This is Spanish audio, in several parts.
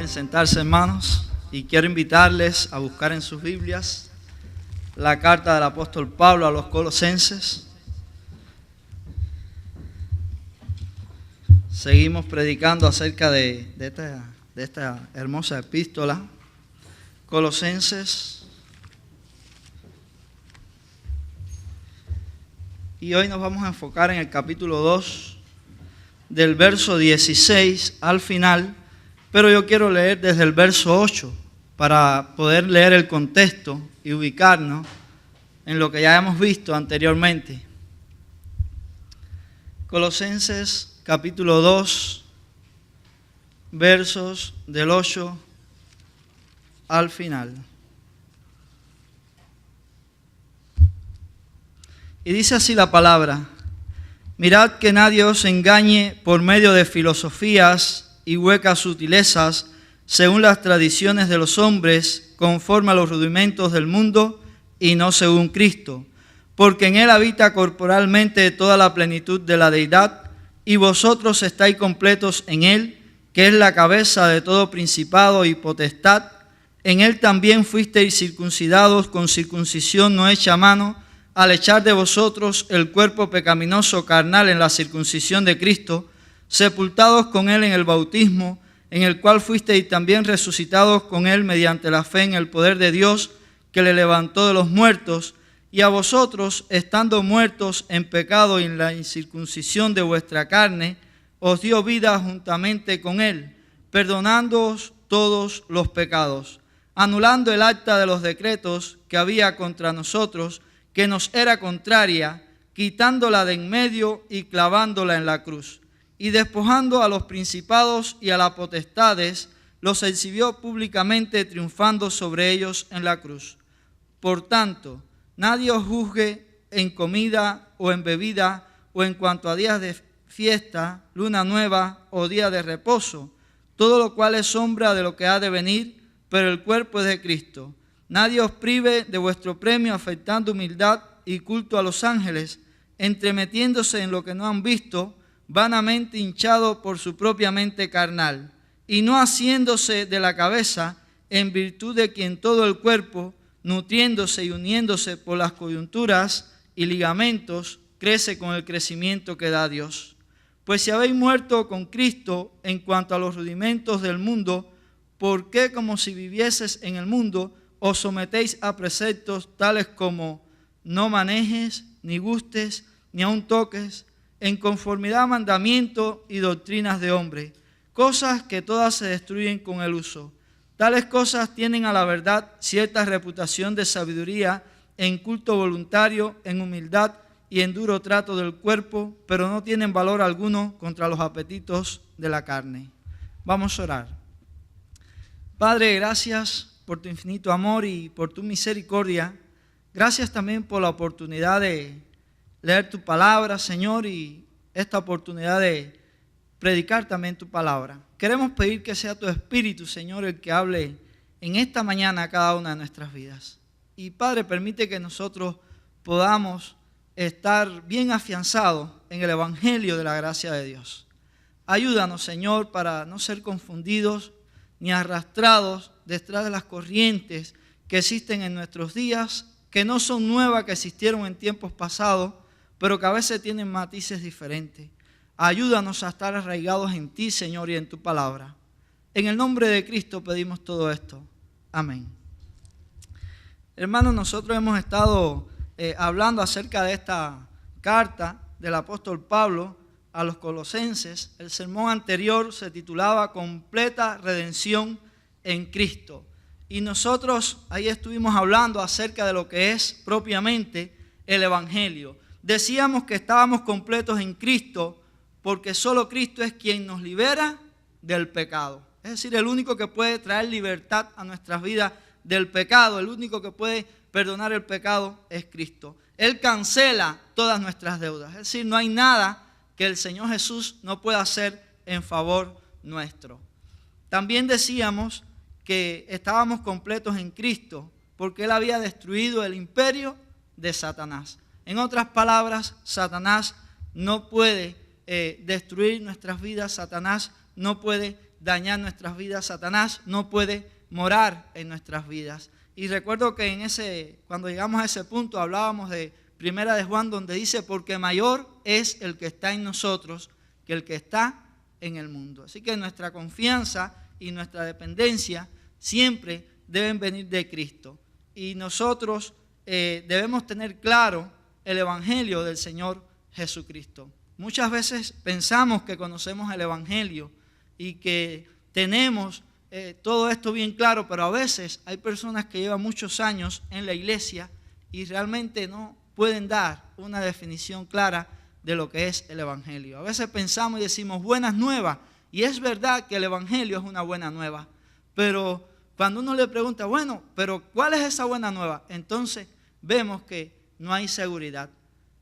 Pueden sentarse, hermanos, y quiero invitarles a buscar en sus Biblias la carta del apóstol Pablo a los Colosenses. Seguimos predicando acerca de esta hermosa epístola, Colosenses. Y hoy nos vamos a enfocar en el capítulo 2, del verso 16 al final, pero yo quiero leer desde el verso 8 para poder leer el contexto y ubicarnos en lo que ya hemos visto anteriormente. Colosenses capítulo 2, versos del 8 al final. Y dice así la palabra: mirad que nadie os engañe por medio de filosofías y huecas sutilezas, según las tradiciones de los hombres, conforme a los rudimentos del mundo, y no según Cristo. Porque en Él habita corporalmente toda la plenitud de la deidad, y vosotros estáis completos en Él, que es la cabeza de todo principado y potestad. En Él también fuisteis circuncidados con circuncisión no hecha a mano, al echar de vosotros el cuerpo pecaminoso carnal en la circuncisión de Cristo, sepultados con Él en el bautismo, en el cual fuisteis también resucitados con Él mediante la fe en el poder de Dios, que le levantó de los muertos, y a vosotros, estando muertos en pecado y en la incircuncisión de vuestra carne, os dio vida juntamente con Él, perdonándoos todos los pecados, anulando el acta de los decretos que había contra nosotros, que nos era contraria, quitándola de en medio y clavándola en la cruz. Y despojando a los principados y a las potestades, los exhibió públicamente, triunfando sobre ellos en la cruz. Por tanto, nadie os juzgue en comida o en bebida, o en cuanto a días de fiesta, luna nueva o día de reposo, todo lo cual es sombra de lo que ha de venir, pero el cuerpo es de Cristo. Nadie os prive de vuestro premio, afectando humildad y culto a los ángeles, entremetiéndose en lo que no han visto, vanamente hinchado por su propia mente carnal, y no haciéndose de la cabeza, en virtud de quien todo el cuerpo, nutriéndose y uniéndose por las coyunturas y ligamentos, crece con el crecimiento que da Dios. Pues si habéis muerto con Cristo en cuanto a los rudimentos del mundo, ¿por qué, como si vivieses en el mundo, os sometéis a preceptos tales como no manejes, ni gustes, ni aun toques, en conformidad a mandamientos y doctrinas de hombre, cosas que todas se destruyen con el uso? Tales cosas tienen a la verdad cierta reputación de sabiduría, en culto voluntario, en humildad y en duro trato del cuerpo, pero no tienen valor alguno contra los apetitos de la carne. Vamos a orar. Padre, gracias por tu infinito amor y por tu misericordia. Gracias también por la oportunidad de leer tu palabra, Señor, y esta oportunidad de predicar también tu palabra. Queremos pedir que sea tu Espíritu, Señor, el que hable en esta mañana a cada una de nuestras vidas. Y Padre, permite que nosotros podamos estar bien afianzados en el Evangelio de la gracia de Dios. Ayúdanos, Señor, para no ser confundidos ni arrastrados detrás de las corrientes que existen en nuestros días, que no son nuevas, que existieron en tiempos pasados, pero que a veces tienen matices diferentes. Ayúdanos a estar arraigados en ti, Señor, y en tu palabra. En el nombre de Cristo pedimos todo esto. Amén. Hermanos, nosotros hemos estado hablando acerca de esta carta del apóstol Pablo a los Colosenses. El sermón anterior se titulaba Completa Redención en Cristo. Y nosotros ahí estuvimos hablando acerca de lo que es propiamente el Evangelio. Decíamos que estábamos completos en Cristo porque solo Cristo es quien nos libera del pecado. Es decir, el único que puede traer libertad a nuestras vidas del pecado, el único que puede perdonar el pecado es Cristo. Él cancela todas nuestras deudas. Es decir, no hay nada que el Señor Jesús no pueda hacer en favor nuestro. También decíamos que estábamos completos en Cristo porque Él había destruido el imperio de Satanás. En otras palabras, Satanás no puede destruir nuestras vidas, Satanás no puede dañar nuestras vidas, Satanás no puede morar en nuestras vidas. Y recuerdo que cuando llegamos a ese punto hablábamos de Primera de Juan, donde dice, porque mayor es el que está en nosotros que el que está en el mundo. Así que nuestra confianza y nuestra dependencia siempre deben venir de Cristo. Y nosotros debemos tener claro el Evangelio del Señor Jesucristo. Muchas veces pensamos que conocemos el Evangelio y que tenemos todo esto bien claro, pero a veces hay personas que llevan muchos años en la iglesia y realmente no pueden dar una definición clara de lo que es el Evangelio. A veces pensamos y decimos buenas nuevas, y es verdad que el Evangelio es una buena nueva, pero cuando uno le pregunta, bueno, pero ¿cuál es esa buena nueva? Entonces vemos que no hay seguridad.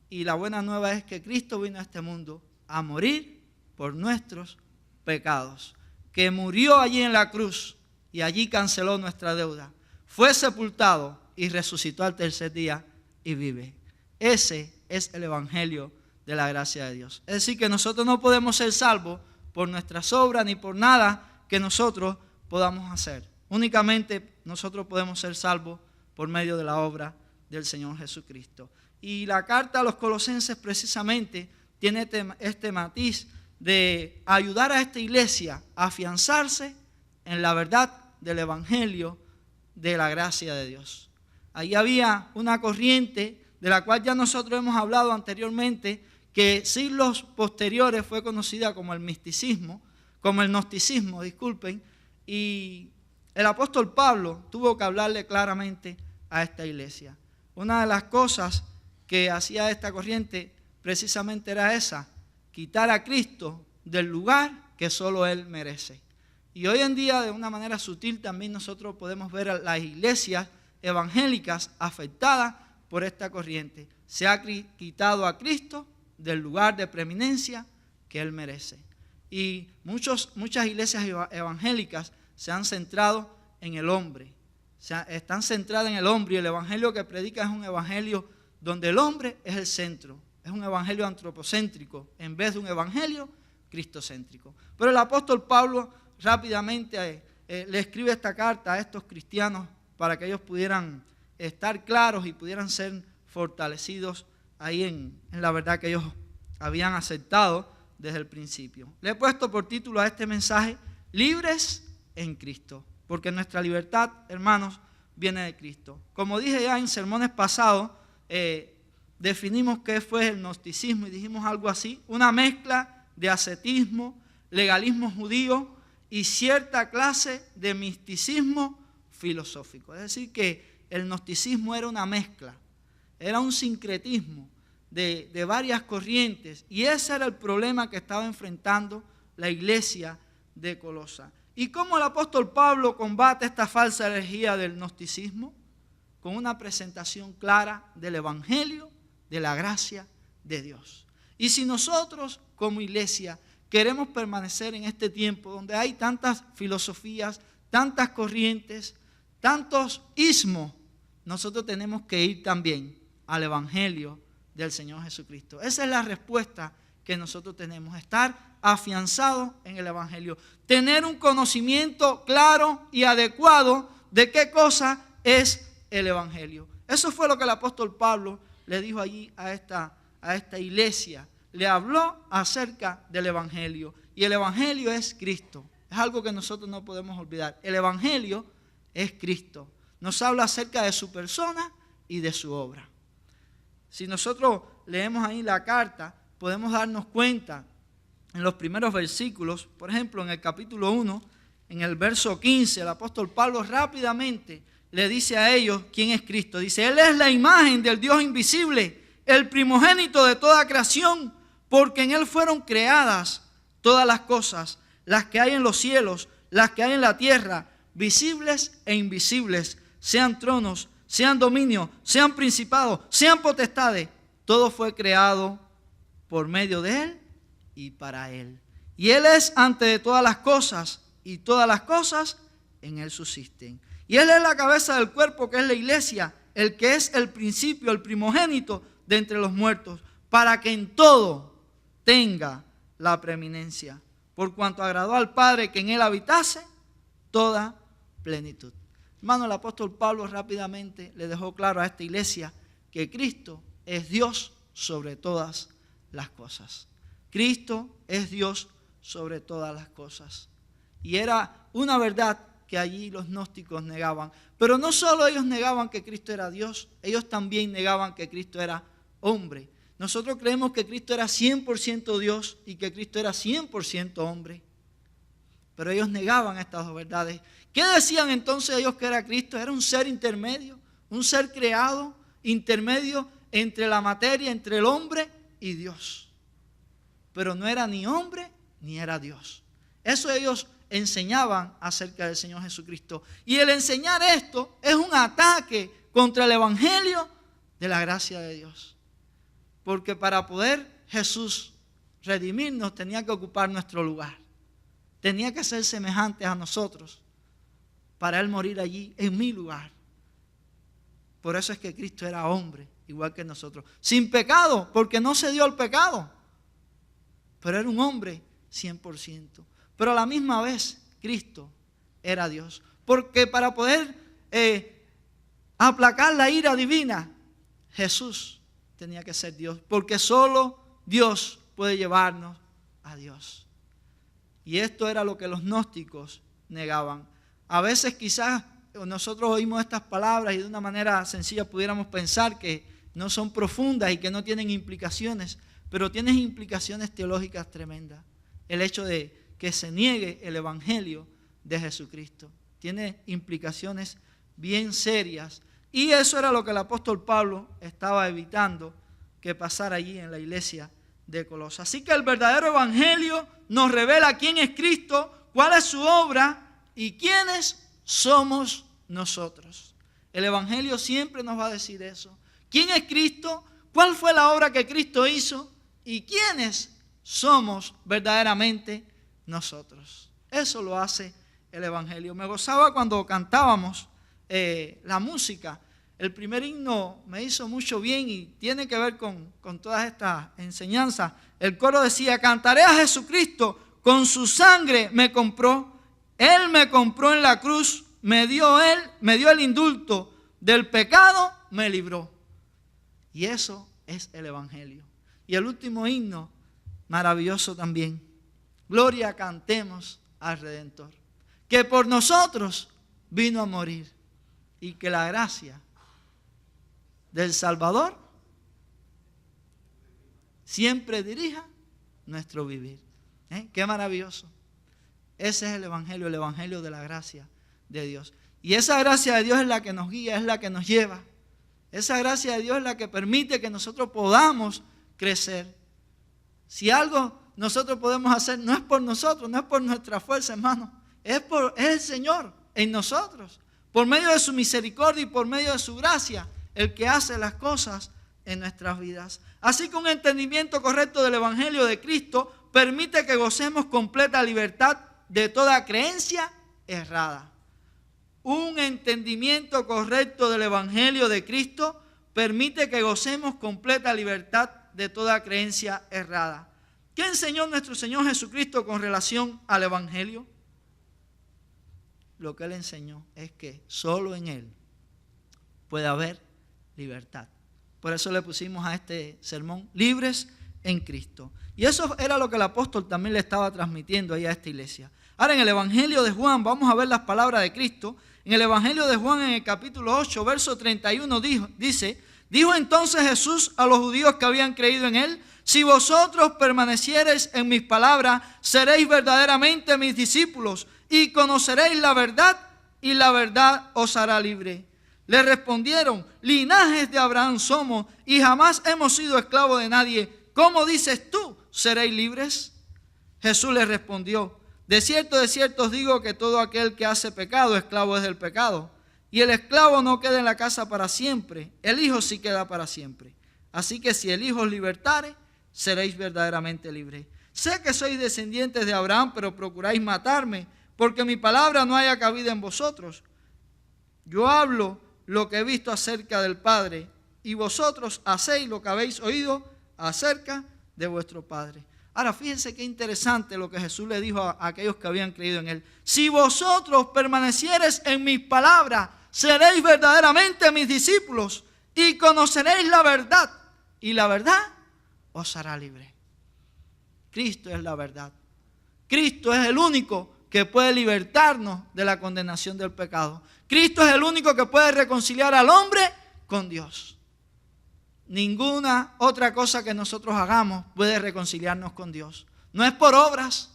Y la buena nueva es que Cristo vino a este mundo a morir por nuestros pecados, que murió allí en la cruz y allí canceló nuestra deuda, fue sepultado y resucitó al tercer día y vive. Ese es el Evangelio de la gracia de Dios. Es decir, que nosotros no podemos ser salvos por nuestras obras ni por nada que nosotros podamos hacer. Únicamente nosotros podemos ser salvos por medio de la obra del Señor Jesucristo. Y la carta a los Colosenses precisamente tiene este matiz de ayudar a esta iglesia a afianzarse en la verdad del Evangelio de la gracia de Dios. Ahí había una corriente de la cual ya nosotros hemos hablado anteriormente, que siglos posteriores fue conocida como el misticismo, como el gnosticismo, disculpen, y el apóstol Pablo tuvo que hablarle claramente a esta iglesia. Una de las cosas que hacía esta corriente precisamente era esa, quitar a Cristo del lugar que solo Él merece. Y hoy en día, de una manera sutil, también nosotros podemos ver a las iglesias evangélicas afectadas por esta corriente. Se ha quitado a Cristo del lugar de preeminencia que Él merece. Y muchas iglesias evangélicas se han centrado en el hombre. Están centradas en el hombre, y el evangelio que predica es un evangelio donde el hombre es el centro. Es un evangelio antropocéntrico en vez de un evangelio cristocéntrico. Pero el apóstol Pablo rápidamente le escribe esta carta a estos cristianos para que ellos pudieran estar claros y pudieran ser fortalecidos ahí en la verdad que ellos habían aceptado desde el principio. Le he puesto por título a este mensaje, libres en Cristo, porque nuestra libertad, hermanos, viene de Cristo. Como dije ya en sermones pasados, definimos qué fue el gnosticismo y dijimos algo así, una mezcla de ascetismo, legalismo judío y cierta clase de misticismo filosófico. Es decir, que el gnosticismo era una mezcla, era un sincretismo de varias corrientes, y ese era el problema que estaba enfrentando la iglesia de Colosa. ¿Y cómo el apóstol Pablo combate esta falsa herejía del gnosticismo? Con una presentación clara del evangelio de la gracia de Dios. Y si nosotros como iglesia queremos permanecer en este tiempo donde hay tantas filosofías, tantas corrientes, tantos ismos, nosotros tenemos que ir también al evangelio del Señor Jesucristo. Esa es la respuesta que nosotros tenemos, estar afianzados en el evangelio, tener un conocimiento claro y adecuado de qué cosa es el evangelio. Eso fue lo que el apóstol Pablo le dijo allí a esta iglesia. Le habló acerca del evangelio, y el evangelio es Cristo. Es algo que nosotros no podemos olvidar. El evangelio es Cristo. Nos habla acerca de su persona y de su obra. Si nosotros leemos ahí la carta, podemos darnos cuenta en los primeros versículos, por ejemplo, en el capítulo 1, en el verso 15, el apóstol Pablo rápidamente le dice a ellos quién es Cristo. Dice, Él es la imagen del Dios invisible, el primogénito de toda creación, porque en Él fueron creadas todas las cosas, las que hay en los cielos, las que hay en la tierra, visibles e invisibles, sean tronos, sean dominios, sean principados, sean potestades. Todo fue creado por medio de Él y para Él. Y Él es antes de todas las cosas, y todas las cosas en Él subsisten. Y Él es la cabeza del cuerpo, que es la iglesia, el que es el principio, el primogénito de entre los muertos, para que en todo tenga la preeminencia. por cuanto agradó al Padre que en él habitase toda plenitud. Hermano, el apóstol Pablo rápidamente le dejó claro a esta iglesia que Cristo es Dios sobre todas las cosas. Cristo es Dios sobre todas las cosas. Y era una verdad que allí los gnósticos negaban. Pero no solo ellos negaban que Cristo era Dios, ellos también negaban que Cristo era hombre. Nosotros creemos que Cristo era 100% Dios y que Cristo era 100% hombre. Pero ellos negaban estas dos verdades. ¿Qué decían entonces ellos que era Cristo? Era un ser intermedio, un ser creado, intermedio entre la materia, entre el hombre y Dios. Pero no era ni hombre ni era Dios. Eso ellos enseñaban acerca del Señor Jesucristo. Y el enseñar esto es un ataque contra el evangelio de la gracia de Dios. Porque para poder Jesús redimirnos tenía que ocupar nuestro lugar. Tenía que ser semejante a nosotros para Él morir allí en mi lugar. Por eso es que Cristo era hombre, igual que nosotros. Sin pecado, porque no se dio el pecado. Pero era un hombre 100%. Pero a la misma vez, Cristo era Dios. Porque para poder aplacar la ira divina, Jesús tenía que ser Dios. Porque solo Dios puede llevarnos a Dios. Y esto era lo que los gnósticos negaban. A veces quizás nosotros oímos estas palabras y de una manera sencilla pudiéramos pensar que no son profundas y que no tienen implicaciones, pero tienen implicaciones teológicas tremendas. El hecho de que se niegue el evangelio de Jesucristo tiene implicaciones bien serias. Y eso era lo que el apóstol Pablo estaba evitando que pasara allí en la iglesia de Colosas. Así que el verdadero evangelio nos revela quién es Cristo, cuál es su obra y quiénes somos nosotros. El evangelio siempre nos va a decir eso. ¿Quién es Cristo? ¿Cuál fue la obra que Cristo hizo? ¿Y quiénes somos verdaderamente nosotros? Eso lo hace el evangelio. Me gozaba cuando cantábamos la música. El primer himno me hizo mucho bien y tiene que ver con todas estas enseñanzas. El coro decía: cantaré a Jesucristo, con su sangre me compró. Él me compró en la cruz, me dio el indulto, del pecado me libró. Y eso es el evangelio. Y el último himno, maravilloso también. Gloria cantemos al Redentor, que por nosotros vino a morir, y que la gracia del Salvador siempre dirija nuestro vivir. Qué maravilloso. Ese es el evangelio de la gracia de Dios. Y esa gracia de Dios es la que nos guía, es la que nos lleva. Esa gracia de Dios es la que permite que nosotros podamos crecer. Si algo nosotros podemos hacer, no es por nosotros, no es por nuestra fuerza, hermano. Es el Señor en nosotros. Por medio de su misericordia y por medio de su gracia, el que hace las cosas en nuestras vidas. Así que un entendimiento correcto del evangelio de Cristo permite que gocemos completa libertad de toda creencia errada. Un entendimiento correcto del evangelio de Cristo permite que gocemos completa libertad de toda creencia errada. ¿Qué enseñó nuestro Señor Jesucristo con relación al evangelio? Lo que Él enseñó es que solo en Él puede haber libertad. Por eso le pusimos a este sermón: libres en Cristo. Y eso era lo que el apóstol también le estaba transmitiendo ahí a esta iglesia. Ahora, en el evangelio de Juan vamos a ver las palabras de Cristo. En el evangelio de Juan, en el capítulo 8, verso 31, dijo entonces Jesús a los judíos que habían creído en Él: si vosotros permaneciereis en mis palabras, seréis verdaderamente mis discípulos y conoceréis la verdad, y la verdad os hará libre. Le respondieron: linajes de Abraham somos y jamás hemos sido esclavos de nadie. ¿Cómo dices tú, seréis libres? Jesús les respondió: de cierto os digo que todo aquel que hace pecado, esclavo es del pecado. Y el esclavo no queda en la casa para siempre, el Hijo sí queda para siempre. Así que si el Hijo os libertare, seréis verdaderamente libres. Sé que sois descendientes de Abraham, pero procuráis matarme, porque mi palabra no haya cabida en vosotros. Yo hablo lo que he visto acerca del Padre, y vosotros hacéis lo que habéis oído acerca de vuestro padre. Ahora, fíjense qué interesante lo que Jesús le dijo a aquellos que habían creído en Él. Si vosotros permaneciereis en mis palabras, seréis verdaderamente mis discípulos y conoceréis la verdad. Y la verdad os hará libre. Cristo es la verdad. Cristo es el único que puede libertarnos de la condenación del pecado. Cristo es el único que puede reconciliar al hombre con Dios. Ninguna otra cosa que nosotros hagamos puede reconciliarnos con Dios. No es por obras,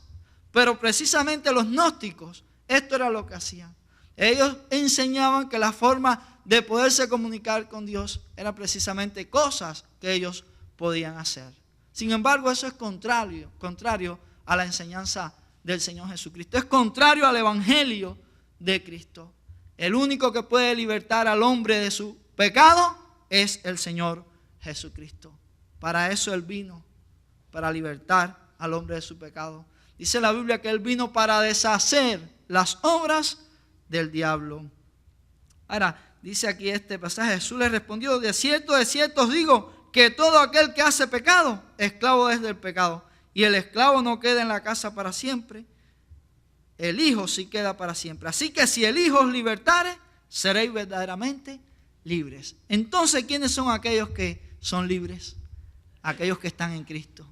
pero precisamente los gnósticos, esto era lo que hacían. Ellos enseñaban que la forma de poderse comunicar con Dios era precisamente cosas que ellos podían hacer. Sin embargo, eso es contrario a la enseñanza del Señor Jesucristo. Es contrario al Evangelio de Cristo. El único que puede libertar al hombre de su pecado es el Señor Jesucristo. Para eso Él vino, para libertar al hombre de su pecado. Dice la Biblia que Él vino para deshacer las obras del diablo. Ahora, dice aquí este pasaje, Jesús le respondió: de cierto os digo, que todo aquel que hace pecado, esclavo es del pecado. Y el esclavo no queda en la casa para siempre, el Hijo sí queda para siempre. Así que si el Hijo os libertare, seréis verdaderamente libres. Entonces, ¿quiénes son aquellos que son libres? Aquellos que están en Cristo.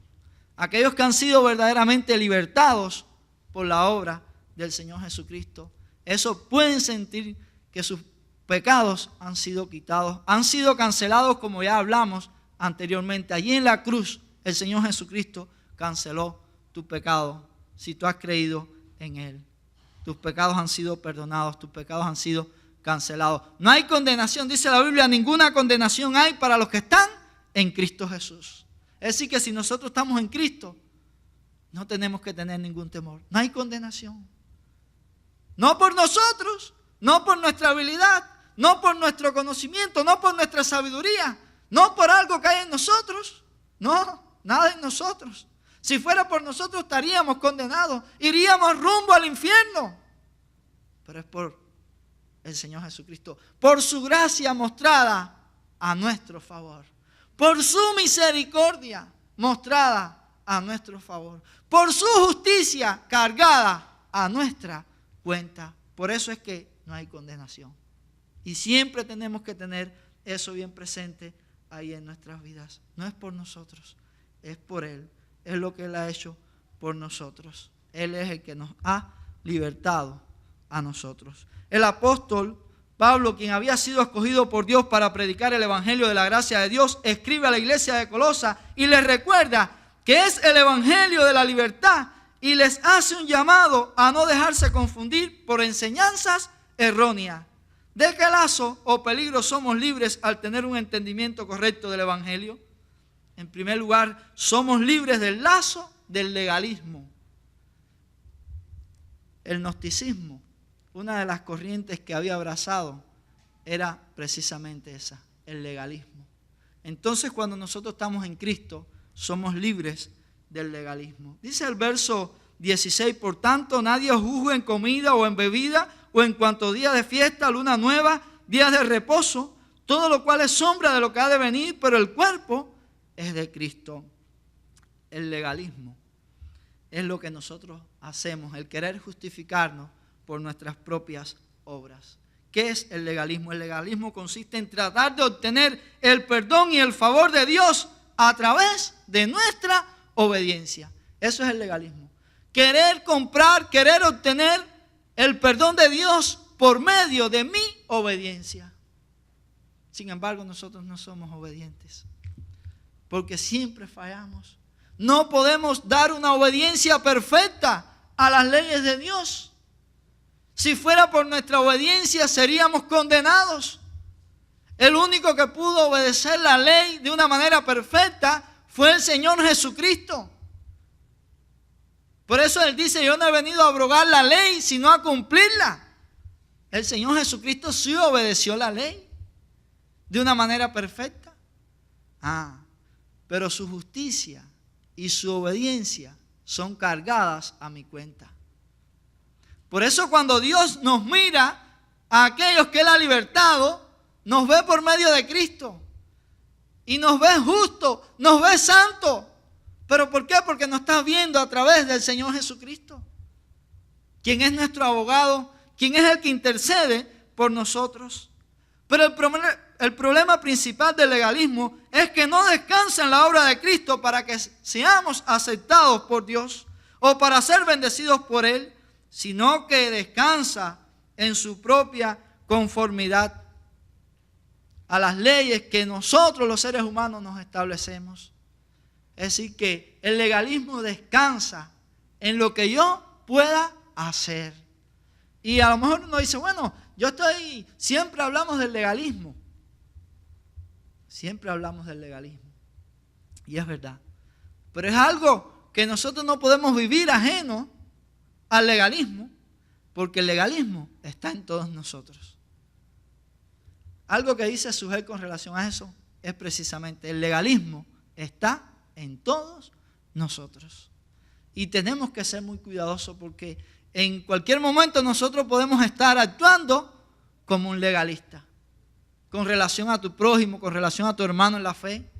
Aquellos que han sido verdaderamente libertados por la obra del Señor Jesucristo. Esos pueden sentir que sus pecados han sido quitados, han sido cancelados, como ya hablamos anteriormente. Allí en la cruz el Señor Jesucristo canceló tu pecado si tú has creído en Él. Tus pecados han sido perdonados, tus pecados han sido cancelados. No hay condenación, dice la Biblia, ninguna condenación hay para los que están en Cristo Jesús. Es decir, que si nosotros estamos en Cristo, no tenemos que tener ningún temor. No hay condenación. No por nosotros, no por nuestra habilidad, no por nuestro conocimiento, no por nuestra sabiduría, no por algo que hay en nosotros. No, nada en nosotros. Si fuera por nosotros estaríamos condenados, iríamos rumbo al infierno. Pero es por el Señor Jesucristo, por su gracia mostrada a nuestro favor, por su misericordia mostrada a nuestro favor, por su justicia cargada a nuestra cuenta. Por eso es que no hay condenación. Y siempre tenemos que tener eso bien presente ahí en nuestras vidas. No es por nosotros, es por Él. Es lo que Él ha hecho por nosotros. Él es el que nos ha libertado a nosotros. El apóstol Pablo, quien había sido escogido por Dios para predicar el evangelio de la gracia de Dios, escribe a la iglesia de Colosa y les recuerda que es el evangelio de la libertad y les hace un llamado a no dejarse confundir por enseñanzas erróneas. ¿De qué lazo o peligro somos libres al tener un entendimiento correcto del evangelio? En primer lugar, somos libres del lazo del legalismo. El gnosticismo, una de las corrientes que había abrazado, era precisamente esa, el legalismo. Entonces, cuando nosotros estamos en Cristo, somos libres del legalismo. Dice el verso 16, por tanto, nadie os juzgue en comida o en bebida, o en cuanto día de fiesta, luna nueva, días de reposo, todo lo cual es sombra de lo que ha de venir, pero el cuerpo es de Cristo. El legalismo es lo que nosotros hacemos, el querer justificarnos por nuestras propias obras. ¿Qué es el legalismo? El legalismo consiste en tratar de obtener el perdón y el favor de Dios a través de nuestra obediencia. Eso es el legalismo. Querer comprar, querer obtener el perdón de Dios por medio de mi obediencia. Sin embargo, nosotros no somos obedientes, porque siempre fallamos. No podemos dar una obediencia perfecta a las leyes de Dios. Si fuera por nuestra obediencia, seríamos condenados. El único que pudo obedecer la ley de una manera perfecta fue el Señor Jesucristo. Por eso Él dice, yo no he venido a abrogar la ley, sino a cumplirla. El Señor Jesucristo sí obedeció la ley de una manera perfecta. Pero su justicia y su obediencia son cargadas a mi cuenta. Por eso cuando Dios nos mira a aquellos que Él ha libertado, nos ve por medio de Cristo. Y nos ve justo, nos ve santo. ¿Pero por qué? Porque nos está viendo a través del Señor Jesucristo, quien es nuestro abogado, quien es el que intercede por nosotros. Pero el problema principal del legalismo es que no descansa en la obra de Cristo para que seamos aceptados por Dios o para ser bendecidos por Él, sino que descansa en su propia conformidad a las leyes que nosotros los seres humanos nos establecemos. Es decir, que el legalismo descansa en lo que yo pueda hacer. Y a lo mejor uno dice, bueno, siempre hablamos del legalismo. Siempre hablamos del legalismo. Y es verdad. Pero es algo que nosotros no podemos vivir ajeno al legalismo, porque el legalismo está en todos nosotros. Algo que dice Sujel con relación a eso es precisamente el legalismo está en todos nosotros. Y tenemos que ser muy cuidadosos porque en cualquier momento nosotros podemos estar actuando como un legalista. Con relación a tu prójimo, con relación a tu hermano en la fe.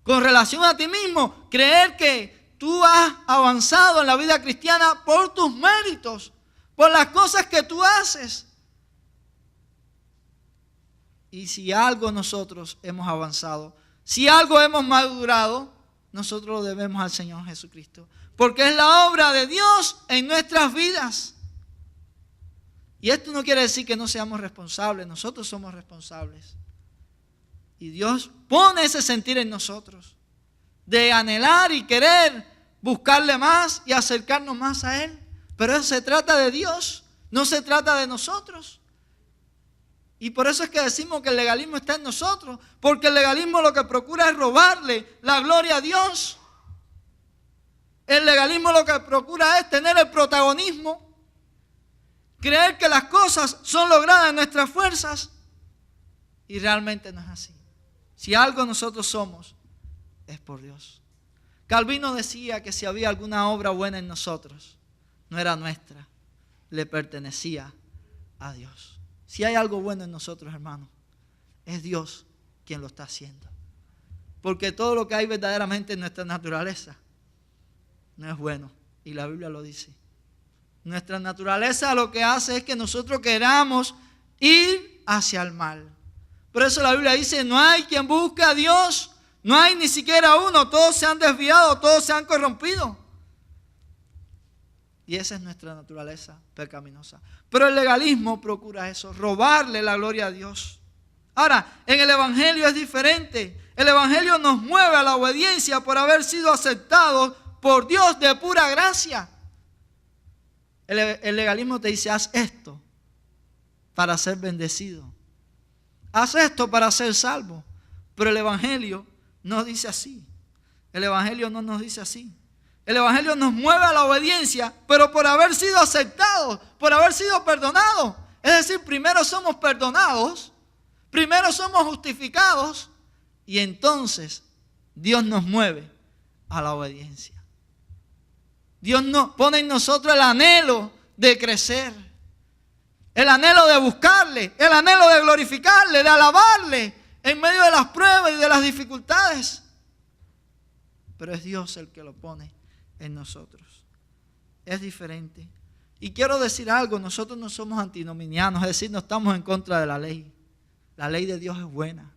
Con relación a ti mismo, creer que tú has avanzado en la vida cristiana por tus méritos, por las cosas que tú haces. Y si algo nosotros hemos avanzado, si algo hemos madurado, nosotros lo debemos al Señor Jesucristo. Porque es la obra de Dios en nuestras vidas. Y esto no quiere decir que no seamos responsables, nosotros somos responsables. Y Dios pone ese sentir en nosotros, de anhelar y querer buscarle más y acercarnos más a Él. Pero eso se trata de Dios, no se trata de nosotros. Y por eso es que decimos que el legalismo está en nosotros, porque el legalismo lo que procura es robarle la gloria a Dios. El legalismo lo que procura es tener el protagonismo, creer que las cosas son logradas en nuestras fuerzas, y realmente no es así. Si algo nosotros somos, es por Dios. Calvino decía que si había alguna obra buena en nosotros, no era nuestra, le pertenecía a Dios. Si hay algo bueno en nosotros, hermanos, es Dios quien lo está haciendo. Porque todo lo que hay verdaderamente en nuestra naturaleza no es bueno. Y la Biblia lo dice. Nuestra naturaleza lo que hace es que nosotros queramos ir hacia el mal. Por eso la Biblia dice, no hay quien busque a Dios, no hay ni siquiera uno, todos se han desviado, todos se han corrompido. Y esa es nuestra naturaleza pecaminosa. Pero el legalismo procura eso, robarle la gloria a Dios. Ahora, en el Evangelio es diferente. El Evangelio nos mueve a la obediencia por haber sido aceptados por Dios de pura gracia. El legalismo te dice, haz esto para ser bendecido. Haz esto para ser salvo. Pero el Evangelio no dice así. El Evangelio no nos dice así. El Evangelio nos mueve a la obediencia, pero por haber sido aceptados, por haber sido perdonados. Es decir, primero somos perdonados, primero somos justificados, y entonces Dios nos mueve a la obediencia. Dios nos pone en nosotros el anhelo de crecer, el anhelo de buscarle, el anhelo de glorificarle, de alabarle en medio de las pruebas y de las dificultades. Pero es Dios el que lo pone en nosotros. Es diferente. Y quiero decir algo, nosotros no somos antinominianos, es decir, no estamos en contra de la ley. La ley de Dios es buena,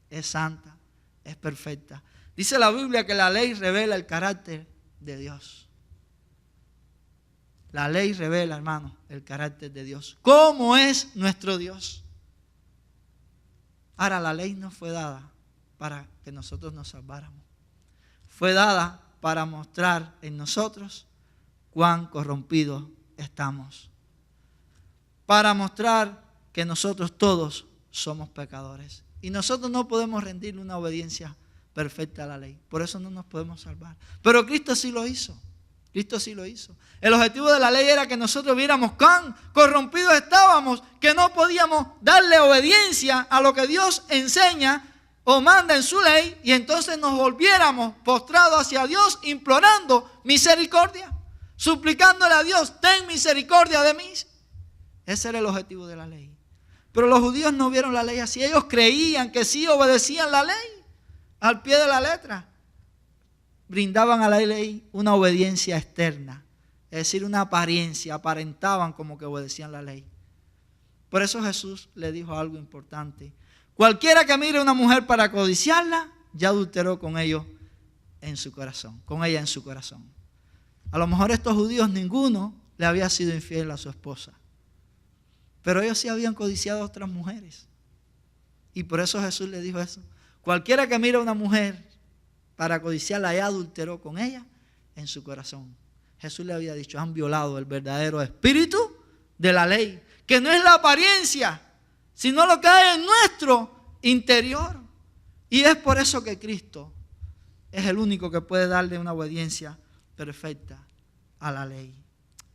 es santa, es perfecta. Dice la Biblia que la ley revela el carácter de Dios. La ley revela, hermano, el carácter de Dios. ¿Cómo es nuestro Dios? Ahora, la ley no fue dada para que nosotros nos salváramos. Fue dada para mostrar en nosotros cuán corrompidos estamos. Para mostrar que nosotros todos somos pecadores. Y nosotros no podemos rendirle una obediencia perfecta a la ley. Por eso no nos podemos salvar. Pero Cristo sí lo hizo. Cristo sí lo hizo. El objetivo de la ley era que nosotros viéramos cuán corrompidos estábamos, que no podíamos darle obediencia a lo que Dios enseña o manda en su ley, y entonces nos volviéramos postrados hacia Dios, implorando misericordia, suplicándole a Dios, ten misericordia de mí. Ese era el objetivo de la ley. Pero los judíos no vieron la ley así. Ellos creían que sí obedecían la ley al pie de la letra. brindaban a la ley una obediencia externa, es decir, una apariencia, aparentaban como que obedecían la ley. Por eso Jesús le dijo algo importante. Cualquiera que mire a una mujer para codiciarla, ya adulteró con ella en su corazón. A lo mejor estos judíos ninguno le había sido infiel a su esposa, pero ellos sí habían codiciado a otras mujeres. Y por eso Jesús le dijo eso. Cualquiera que mire a una mujer para codiciarla, ya adulteró con ella en su corazón. Jesús le había dicho, han violado el verdadero espíritu de la ley, que no es la apariencia, sino lo que hay en nuestro interior. Y es por eso que Cristo es el único que puede darle una obediencia perfecta a la ley.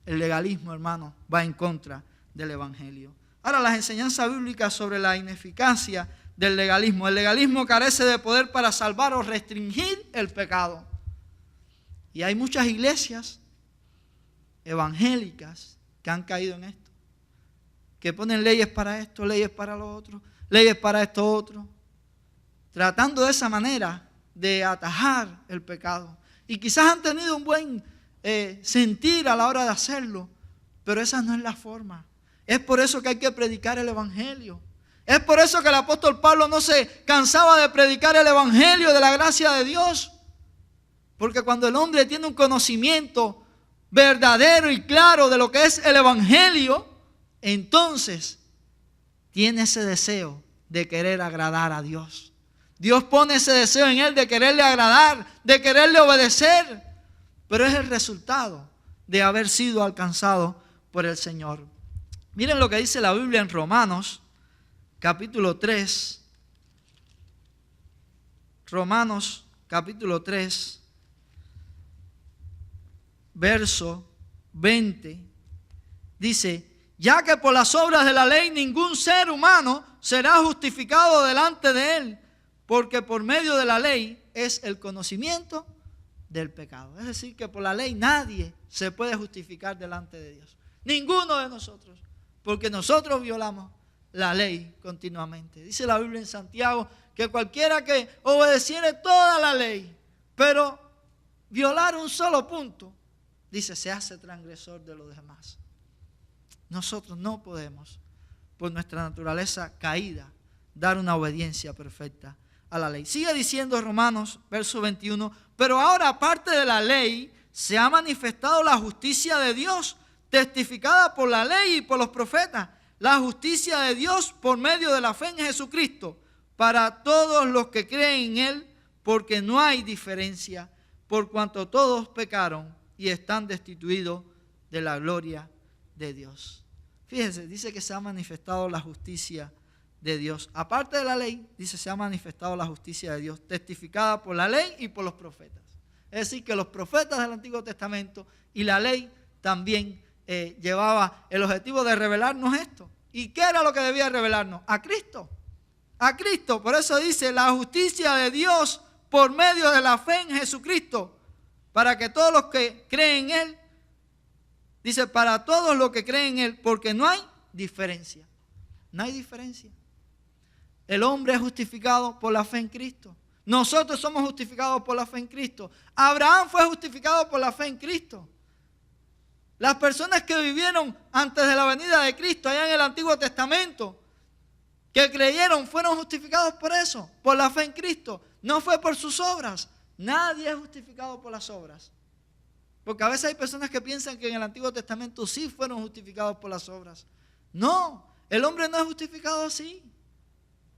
El legalismo, hermano, va en contra del evangelio. Ahora, las enseñanzas bíblicas sobre la ineficacia del legalismo. El legalismo carece de poder para salvar o restringir el pecado. Y hay muchas iglesias evangélicas que han caído en esto, que ponen leyes para esto, leyes para lo otro, leyes para esto otro, tratando de esa manera de atajar el pecado. Y quizás han tenido un buen sentir a la hora de hacerlo, pero esa no es la forma. Es por eso que hay que predicar el evangelio. Es por eso que el apóstol Pablo no se cansaba de predicar el evangelio de la gracia de Dios. Porque cuando el hombre tiene un conocimiento verdadero y claro de lo que es el evangelio, entonces tiene ese deseo de querer agradar a Dios. Dios pone ese deseo en él de quererle agradar, de quererle obedecer. Pero es el resultado de haber sido alcanzado por el Señor. Miren lo que dice la Biblia en Romanos, capítulo 3. Romanos, capítulo 3, verso 20. Dice, ya que por las obras de la ley ningún ser humano será justificado delante de él, porque por medio de la ley es el conocimiento del pecado. Es decir, que por la ley nadie se puede justificar delante de Dios. Ninguno de nosotros, porque nosotros violamos la ley continuamente. Dice la Biblia en Santiago que cualquiera que obedeciere toda la ley, pero violar un solo punto, dice, se hace transgresor de los demás. Nosotros no podemos, por nuestra naturaleza caída, dar una obediencia perfecta a la ley. Sigue diciendo Romanos, verso 21, pero ahora aparte de la ley, se ha manifestado la justicia de Dios, testificada por la ley y por los profetas, la justicia de Dios por medio de la fe en Jesucristo, para todos los que creen en Él, porque no hay diferencia, por cuanto todos pecaron y están destituidos de la gloria de Dios. Fíjense, dice que se ha manifestado la justicia de Dios. Aparte de la ley, dice, se ha manifestado la justicia de Dios, testificada por la ley y por los profetas. Es decir, que los profetas del Antiguo Testamento y la ley también llevaba el objetivo de revelarnos esto. ¿Y qué era lo que debía revelarnos? A Cristo. A Cristo. Por eso dice, la justicia de Dios por medio de la fe en Jesucristo, para que todos los que creen en Él, dice, para todos los que creen en Él, porque no hay diferencia. No hay diferencia. El hombre es justificado por la fe en Cristo. Nosotros somos justificados por la fe en Cristo. Abraham fue justificado por la fe en Cristo. Las personas que vivieron antes de la venida de Cristo, allá en el Antiguo Testamento, que creyeron, fueron justificados por eso, por la fe en Cristo. No fue por sus obras. Nadie es justificado por las obras. Porque a veces hay personas que piensan que en el Antiguo Testamento sí fueron justificados por las obras. No, el hombre no es justificado así.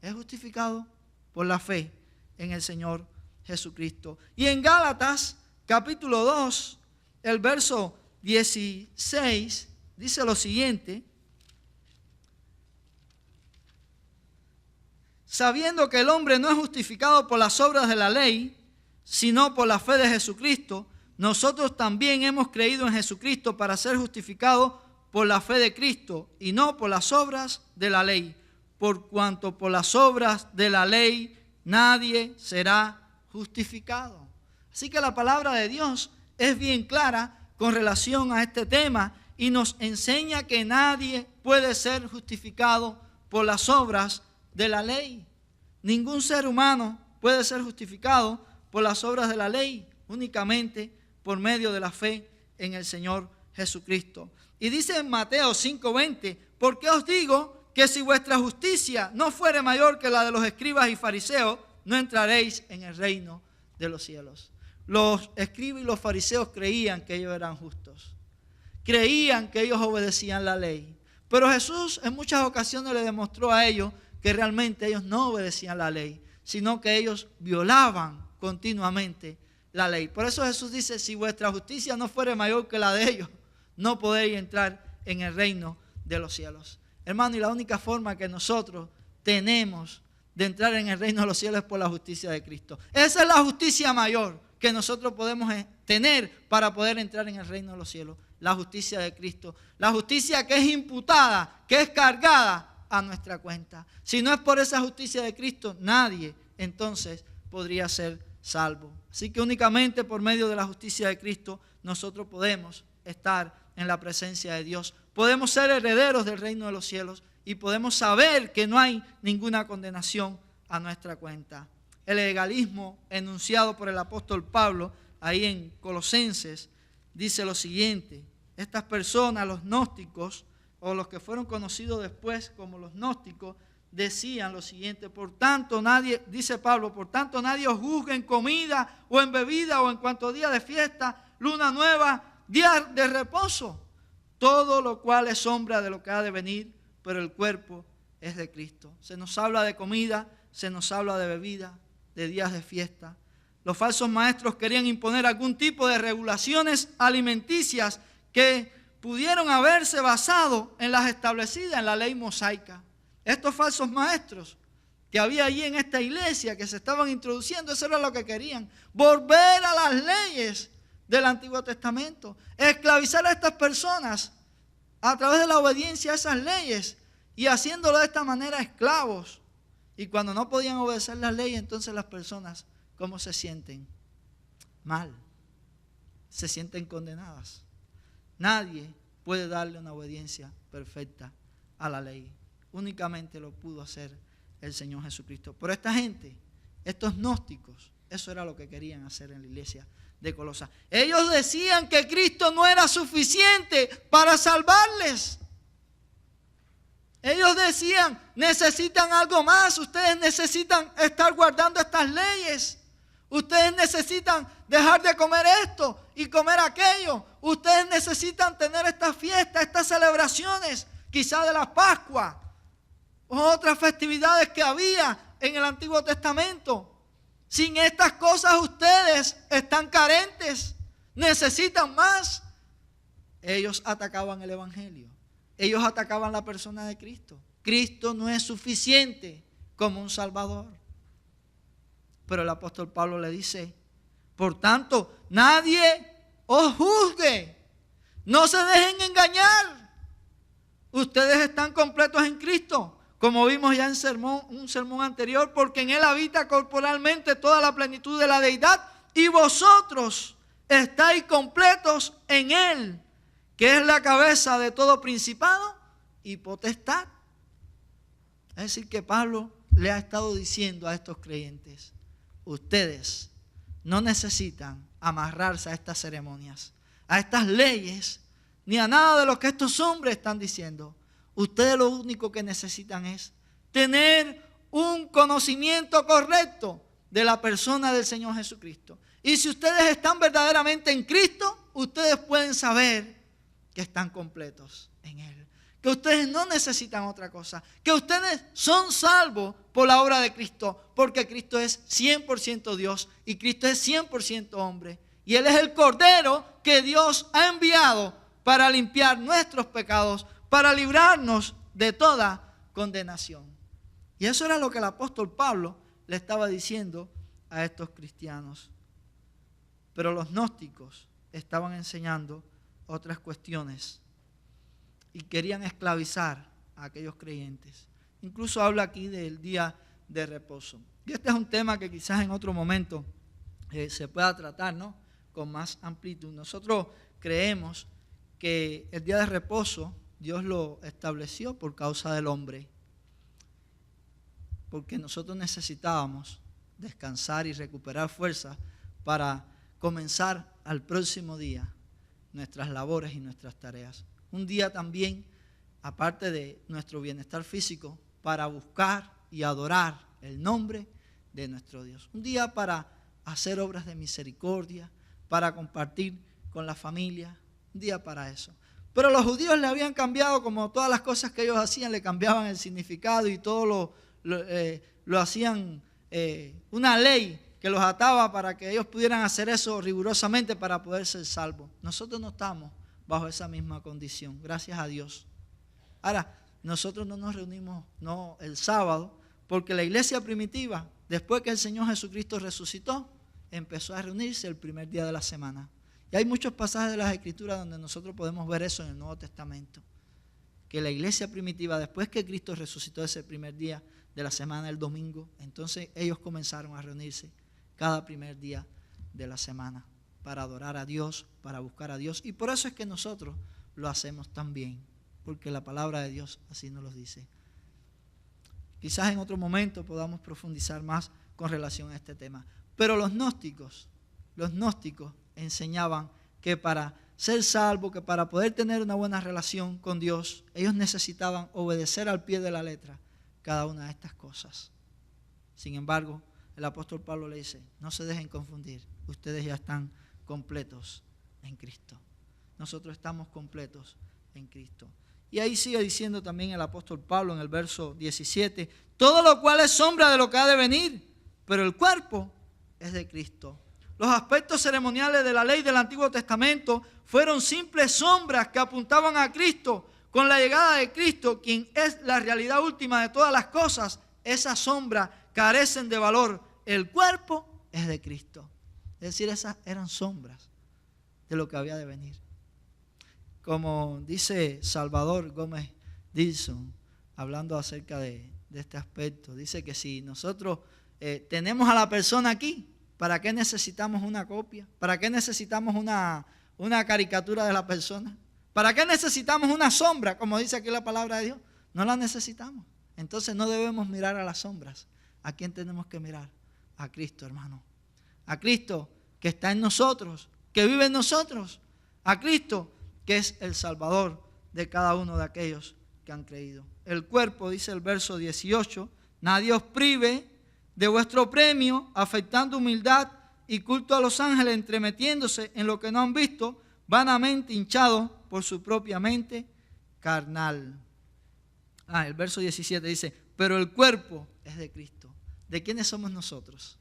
Es justificado por la fe en el Señor Jesucristo. Y en Gálatas, capítulo 2, el verso 16, dice lo siguiente: sabiendo que el hombre no es justificado por las obras de la ley, sino por la fe de Jesucristo, nosotros también hemos creído en Jesucristo para ser justificados por la fe de Cristo y no por las obras de la ley, por cuanto por las obras de la ley nadie será justificado. Así que la palabra de Dios es bien clara con relación a este tema y nos enseña que nadie puede ser justificado por las obras de la ley. Ningún ser humano puede ser justificado por las obras de la ley. únicamente por medio de la fe en el Señor Jesucristo. Y dice en Mateo 5:20, ¿por qué os digo que si vuestra justicia no fuere mayor que la de los escribas y fariseos, no entraréis en el reino de los cielos? Los escribas y los fariseos creían que ellos eran justos. Creían que ellos obedecían la ley. Pero Jesús en muchas ocasiones le demostró a ellos que realmente ellos no obedecían la ley, sino que ellos violaban continuamente la ley. Por eso Jesús dice, si vuestra justicia no fuere mayor que la de ellos, no podéis entrar en el reino de los cielos. Hermano, y la única forma que nosotros tenemos de entrar en el reino de los cielos es por la justicia de Cristo. Esa es la justicia mayor que nosotros podemos tener para poder entrar en el reino de los cielos. La justicia de Cristo. La justicia que es imputada, que es cargada a nuestra cuenta. Si no es por esa justicia de Cristo, nadie entonces podría ser salvo. Así que únicamente por medio de la justicia de Cristo nosotros podemos estar en la presencia de Dios. Podemos ser herederos del reino de los cielos y podemos saber que no hay ninguna condenación a nuestra cuenta. El legalismo enunciado por el apóstol Pablo ahí en Colosenses dice lo siguiente: estas personas, los gnósticos, o los que fueron conocidos después como los gnósticos, decían lo siguiente: por tanto nadie, dice Pablo, por tanto nadie os juzgue en comida o en bebida o en cuanto día de fiesta, luna nueva, día de reposo, todo lo cual es sombra de lo que ha de venir, pero el cuerpo es de Cristo. Se nos habla de comida, se nos habla de bebida, de días de fiesta. Los falsos maestros querían imponer algún tipo de regulaciones alimenticias que pudieron haberse basado en las establecidas en la ley mosaica. Estos falsos maestros que había allí en esta iglesia que se estaban introduciendo, eso era lo que querían: volver a las leyes del Antiguo Testamento, esclavizar a estas personas a través de la obediencia a esas leyes y haciéndolo de esta manera esclavos. Y cuando no podían obedecer las leyes, entonces las personas, ¿cómo se sienten? Mal. Se sienten condenadas. Nadie puede darle una obediencia perfecta a la ley. Únicamente lo pudo hacer el Señor Jesucristo. Pero esta gente, estos gnósticos, eso era lo que querían hacer en la iglesia de Colosas. Ellos decían que Cristo no era suficiente para salvarles. Ellos decían, necesitan algo más, ustedes necesitan estar guardando estas leyes. Ustedes necesitan dejar de comer esto y comer aquello. Ustedes necesitan tener estas fiestas, estas celebraciones, quizás de la Pascua o otras festividades que había en el Antiguo Testamento. Sin estas cosas ustedes están carentes, necesitan más. Ellos atacaban el Evangelio. Ellos atacaban la persona de Cristo. Cristo no es suficiente como un Salvador. Pero el apóstol Pablo le dice, por tanto, nadie os juzgue. No se dejen engañar. Ustedes están completos en Cristo, como vimos ya en un sermón anterior, porque en Él habita corporalmente toda la plenitud de la deidad, y vosotros estáis completos en Él, que es la cabeza de todo principado y potestad. Es decir, que Pablo le ha estado diciendo a estos creyentes, ustedes no necesitan amarrarse a estas ceremonias, a estas leyes, ni a nada de lo que estos hombres están diciendo. Ustedes lo único que necesitan es tener un conocimiento correcto de la persona del Señor Jesucristo. Y si ustedes están verdaderamente en Cristo, ustedes pueden saber que están completos en Él. Que ustedes no necesitan otra cosa. Que ustedes son salvos por la obra de Cristo. Porque Cristo es 100% Dios y Cristo es 100% hombre. Y Él es el Cordero que Dios ha enviado para limpiar nuestros pecados, para librarnos de toda condenación. Y eso era lo que el apóstol Pablo le estaba diciendo a estos cristianos. Pero los gnósticos estaban enseñando otras cuestiones y querían esclavizar a aquellos creyentes. Incluso habla aquí del día de reposo. Y este es un tema que quizás en otro momento se pueda tratar, ¿no?, con más amplitud. Nosotros creemos que el día de reposo Dios lo estableció por causa del hombre, porque nosotros necesitábamos descansar y recuperar fuerzas para comenzar al próximo día nuestras labores y nuestras tareas. Un día también, aparte de nuestro bienestar físico, para buscar y adorar el nombre de nuestro Dios. Un día para hacer obras de misericordia, para compartir con la familia, un día para eso. Pero los judíos le habían cambiado, como todas las cosas que ellos hacían, le cambiaban el significado y todo lo hacían una ley que los ataba para que ellos pudieran hacer eso rigurosamente para poder ser salvos. Nosotros no estamos bajo esa misma condición, gracias a Dios. Ahora, nosotros no nos reunimos el sábado, porque la iglesia primitiva, después que el Señor Jesucristo resucitó, empezó a reunirse el primer día de la semana. Y hay muchos pasajes de las Escrituras donde nosotros podemos ver eso en el Nuevo Testamento. Que la iglesia primitiva, después que Cristo resucitó ese primer día de la semana, el domingo, entonces ellos comenzaron a reunirse cada primer día de la semana para adorar a Dios, para buscar a Dios. Y por eso es que nosotros lo hacemos también, porque la palabra de Dios así nos lo dice. Quizás en otro momento podamos profundizar más con relación a este tema. Pero los gnósticos enseñaban que para ser salvo, que para poder tener una buena relación con Dios, ellos necesitaban obedecer al pie de la letra cada una de estas cosas. Sin embargo, el apóstol Pablo le dice, no se dejen confundir, ustedes ya están completos en Cristo. Nosotros estamos completos en Cristo. Y ahí sigue diciendo también el apóstol Pablo en el verso 17, todo lo cual es sombra de lo que ha de venir, pero el cuerpo es de Cristo. Los aspectos ceremoniales de la ley del Antiguo Testamento fueron simples sombras que apuntaban a Cristo. Con la llegada de Cristo, quien es la realidad última de todas las cosas, esas sombras carecen de valor. El cuerpo es de Cristo. Es decir, esas eran sombras de lo que había de venir. Como dice Salvador Gómez Dilson, hablando acerca de este aspecto, dice que si nosotros tenemos a la persona aquí, ¿para qué necesitamos una copia? ¿Para qué necesitamos una caricatura de la persona? ¿Para qué necesitamos una sombra? Como dice aquí la palabra de Dios. No la necesitamos. Entonces no debemos mirar a las sombras. ¿A quién tenemos que mirar? A Cristo, hermano. A Cristo que está en nosotros, que vive en nosotros. A Cristo que es el Salvador de cada uno de aquellos que han creído. El cuerpo, dice el verso 18, nadie os prive de vuestro premio, afectando humildad y culto a los ángeles, entremetiéndose en lo que no han visto, vanamente hinchados por su propia mente carnal. El verso 17 dice, pero el cuerpo es de Cristo. ¿De quiénes somos nosotros?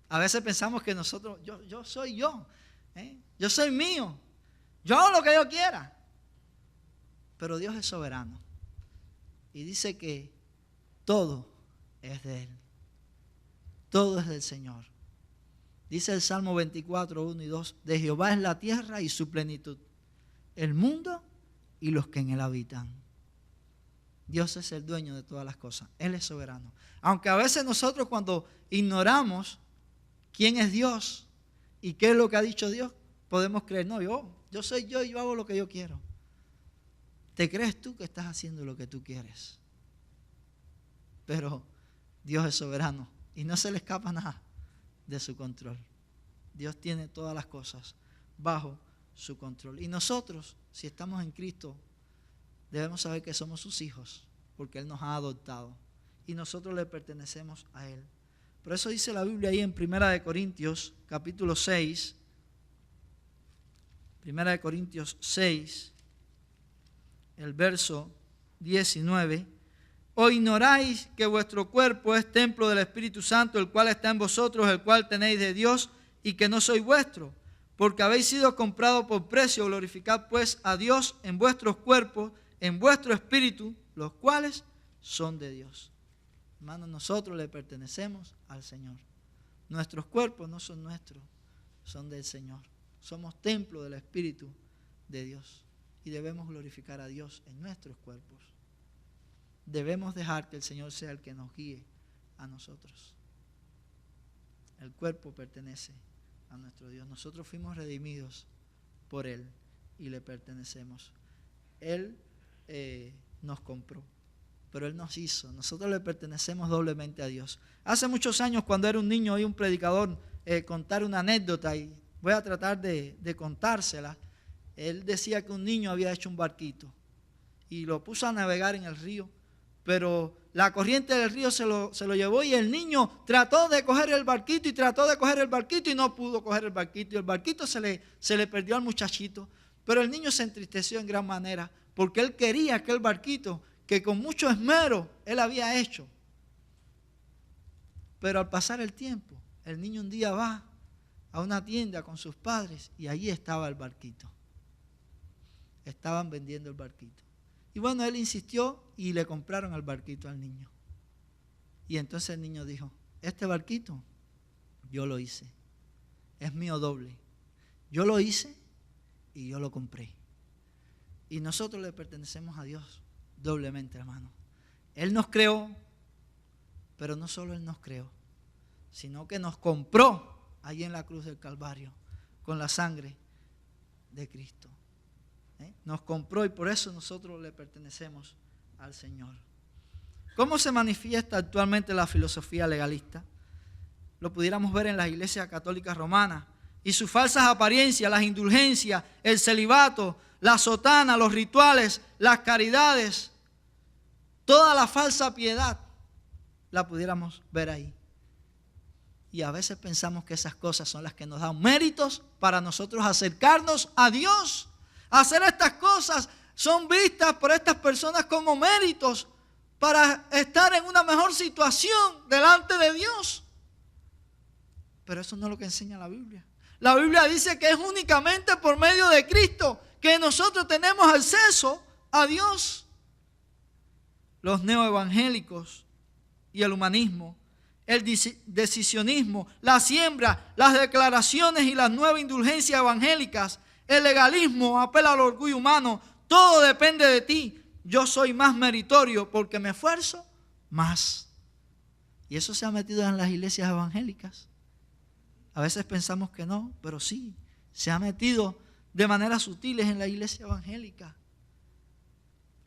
A veces pensamos que nosotros, yo soy yo, yo soy mío, yo hago lo que yo quiera. Pero Dios es soberano y dice que todo es de Él. Todo es del Señor. Dice el Salmo 24, 1 y 2, de Jehová es la tierra y su plenitud, el mundo y los que en él habitan. Dios es el dueño de todas las cosas. Él es soberano. Aunque a veces nosotros cuando ignoramos quién es Dios y qué es lo que ha dicho Dios, podemos creer, no, yo soy yo y yo hago lo que yo quiero. ¿Te crees tú que estás haciendo lo que tú quieres? Pero Dios es soberano y no se le escapa nada de su control. Dios tiene todas las cosas bajo su control. Y nosotros, si estamos en Cristo, debemos saber que somos sus hijos, porque Él nos ha adoptado y nosotros le pertenecemos a Él. Por eso dice la Biblia ahí en 1 Corintios capítulo 6, 1 Corintios 6, el verso 19, ¿o ignoráis que vuestro cuerpo es templo del Espíritu Santo, el cual está en vosotros, el cual tenéis de Dios, y que no sois vuestro? Porque habéis sido comprados por precio. Glorificad pues a Dios en vuestros cuerpos, en vuestro espíritu, los cuales son de Dios. Hermanos, nosotros le pertenecemos al Señor. Nuestros cuerpos no son nuestros, son del Señor. Somos templo del Espíritu de Dios y debemos glorificar a Dios en nuestros cuerpos. Debemos dejar que el Señor sea el que nos guíe a nosotros. El cuerpo pertenece a nuestro Dios. Nosotros fuimos redimidos por Él y le pertenecemos. Él nos compró, pero Él nos hizo. Nosotros le pertenecemos doblemente a Dios. Hace muchos años, cuando era un niño, oí un predicador contar una anécdota y voy a tratar de contárselas. Él decía que un niño había hecho un barquito y lo puso a navegar en el río, pero la corriente del río se lo llevó y el niño trató de coger el barquito y trató de coger el barquito y no pudo coger el barquito, y el barquito se le perdió al muchachito. Pero el niño se entristeció en gran manera porque él quería aquel barquito que con mucho esmero él había hecho. Pero al pasar el tiempo, el niño un día va a una tienda con sus padres y allí estaba el barquito. Estaban vendiendo el barquito. Y bueno, él insistió y le compraron el barquito al niño. Y entonces el niño dijo, este barquito yo lo hice, es mío doble. Yo lo hice y yo lo compré. Y nosotros le pertenecemos a Dios doblemente, hermano. Él nos creó, pero no solo Él nos creó, sino que nos compró allí en la cruz del Calvario con la sangre de Cristo. Nos compró y por eso nosotros le pertenecemos al Señor. ¿Cómo se manifiesta actualmente la filosofía legalista? Lo pudiéramos ver en las iglesias católicas romanas y sus falsas apariencias, las indulgencias, el celibato, la sotana, los rituales, las caridades, toda la falsa piedad la pudiéramos ver ahí. Y a veces pensamos que esas cosas son las que nos dan méritos para nosotros acercarnos a Dios. Hacer estas cosas son vistas por estas personas como méritos para estar en una mejor situación delante de Dios. Pero eso no es lo que enseña la Biblia. La Biblia dice que es únicamente por medio de Cristo que nosotros tenemos acceso a Dios. Los neoevangélicos y el humanismo, el decisionismo, la siembra, las declaraciones y las nuevas indulgencias evangélicas, el legalismo apela al orgullo humano. Todo depende de ti. Yo soy más meritorio porque me esfuerzo más. Y eso se ha metido en las iglesias evangélicas. A veces pensamos que no, pero sí, se ha metido de maneras sutiles en la iglesia evangélica.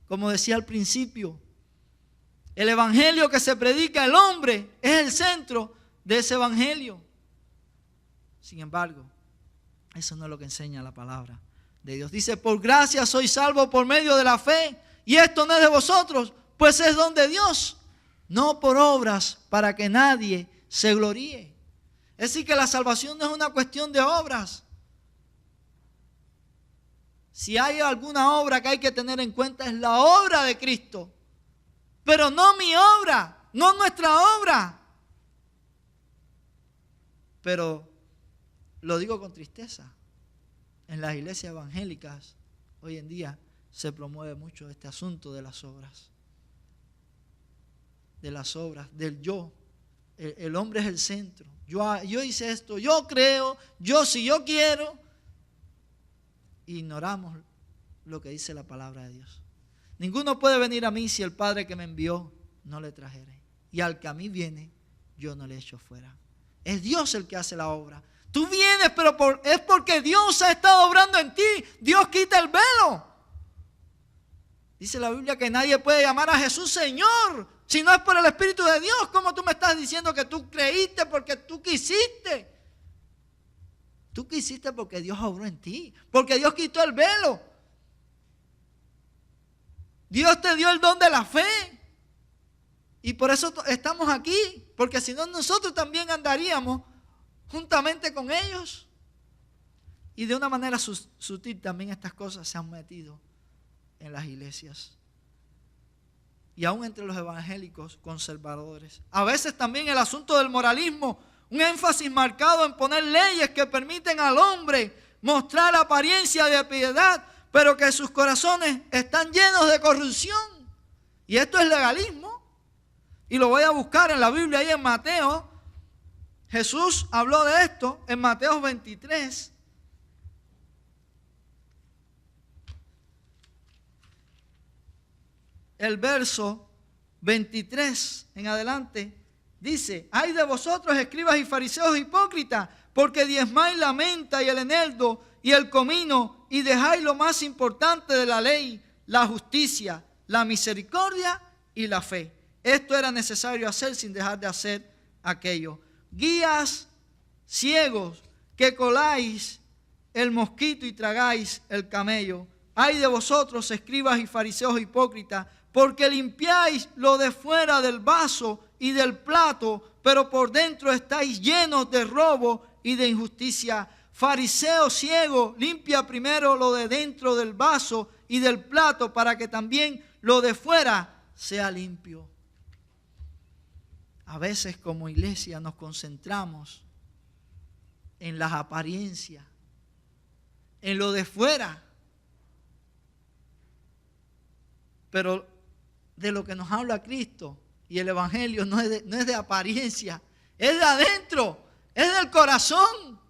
Como decía al principio, el evangelio que se predica el hombre es el centro de ese evangelio. Sin embargo, eso no es lo que enseña la palabra de Dios. Dice, por gracia soy salvo por medio de la fe, y esto no es de vosotros, pues es don de Dios, no por obras para que nadie se gloríe. Es decir, que la salvación no es una cuestión de obras. Si hay alguna obra que hay que tener en cuenta es la obra de Cristo, pero no mi obra, no nuestra obra. Pero lo digo con tristeza, en las iglesias evangélicas hoy en día se promueve mucho este asunto de las obras. De las obras, del yo. El hombre es el centro. Yo hice esto, yo creo, si yo quiero. Ignoramos lo que dice la palabra de Dios. Ninguno puede venir a mí si el Padre que me envió no le trajere. Y al que a mí viene, yo no le echo fuera. Es Dios el que hace la obra. Tú vienes, pero es porque Dios ha estado obrando en ti. Dios quita el velo. Dice la Biblia que nadie puede llamar a Jesús Señor si no es por el Espíritu de Dios. ¿Cómo tú me estás diciendo que tú creíste porque tú quisiste? Tú quisiste porque Dios obró en ti, porque Dios quitó el velo. Dios te dio el don de la fe. Y por eso estamos aquí, porque si no nosotros también andaríamos juntamente con ellos. Y de una manera sutil también estas cosas se han metido en las iglesias. Y aún entre los evangélicos conservadores. A veces también el asunto del moralismo, un énfasis marcado en poner leyes que permiten al hombre mostrar apariencia de piedad, pero que sus corazones están llenos de corrupción. Y esto es legalismo. Y lo voy a buscar en la Biblia, ahí en Mateo. Jesús habló de esto en Mateo 23. El verso 23 en adelante dice: ay de vosotros, escribas y fariseos hipócritas, porque diezmáis la menta y el eneldo y el comino, y dejáis lo más importante de la ley, la justicia, la misericordia y la fe. Esto era necesario hacer sin dejar de hacer aquello. Guías ciegos que coláis el mosquito y tragáis el camello. Ay de vosotros, escribas y fariseos hipócritas, porque limpiáis lo de fuera del vaso y del plato, pero por dentro estáis llenos de robo y de injusticia. Fariseo ciego, limpia primero lo de dentro del vaso y del plato, para que también lo de fuera sea limpio. A veces como iglesia nos concentramos en las apariencias, en lo de fuera, pero de lo que nos habla Cristo y el Evangelio no es de apariencia, es de adentro, es del corazón.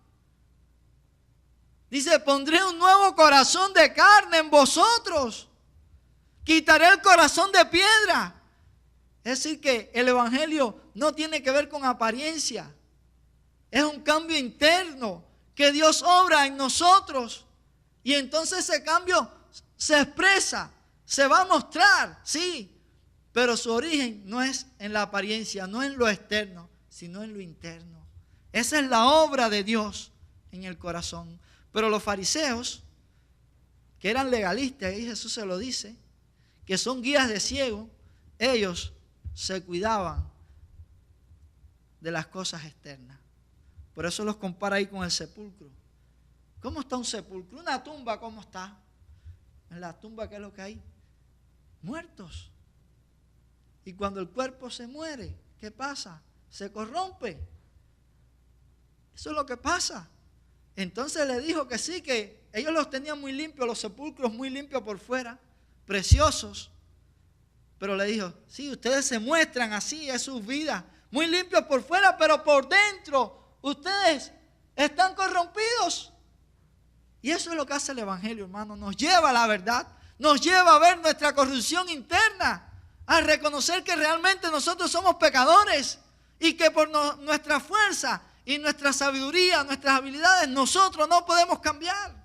Dice, pondré un nuevo corazón de carne en vosotros, quitaré el corazón de piedra. Es decir, que el Evangelio no tiene que ver con apariencia, es un cambio interno que Dios obra en nosotros, y entonces ese cambio se expresa, se va a mostrar, sí, pero su origen no es en la apariencia, no en lo externo, sino en lo interno. Esa es la obra de Dios en el corazón. Pero los fariseos, que eran legalistas, y Jesús se lo dice, que son guías de ciego, ellos se cuidaban de las cosas externas. Por eso los compara ahí con el sepulcro. ¿Cómo está un sepulcro? Una tumba, ¿cómo está? En la tumba, ¿qué es lo que hay? Muertos. Y cuando el cuerpo se muere, ¿qué pasa? Se corrompe. Eso es lo que pasa. Entonces le dijo que sí, que ellos los tenían muy limpios, los sepulcros muy limpios por fuera, preciosos. Pero le dijo, sí, ustedes se muestran así, es sus vidas, muy limpios por fuera, pero por dentro ustedes están corrompidos. Y eso es lo que hace el Evangelio, hermano. Nos lleva a la verdad, nos lleva a ver nuestra corrupción interna, a reconocer que realmente nosotros somos pecadores y que por nuestra fuerza y nuestra sabiduría, nuestras habilidades, nosotros no podemos cambiar.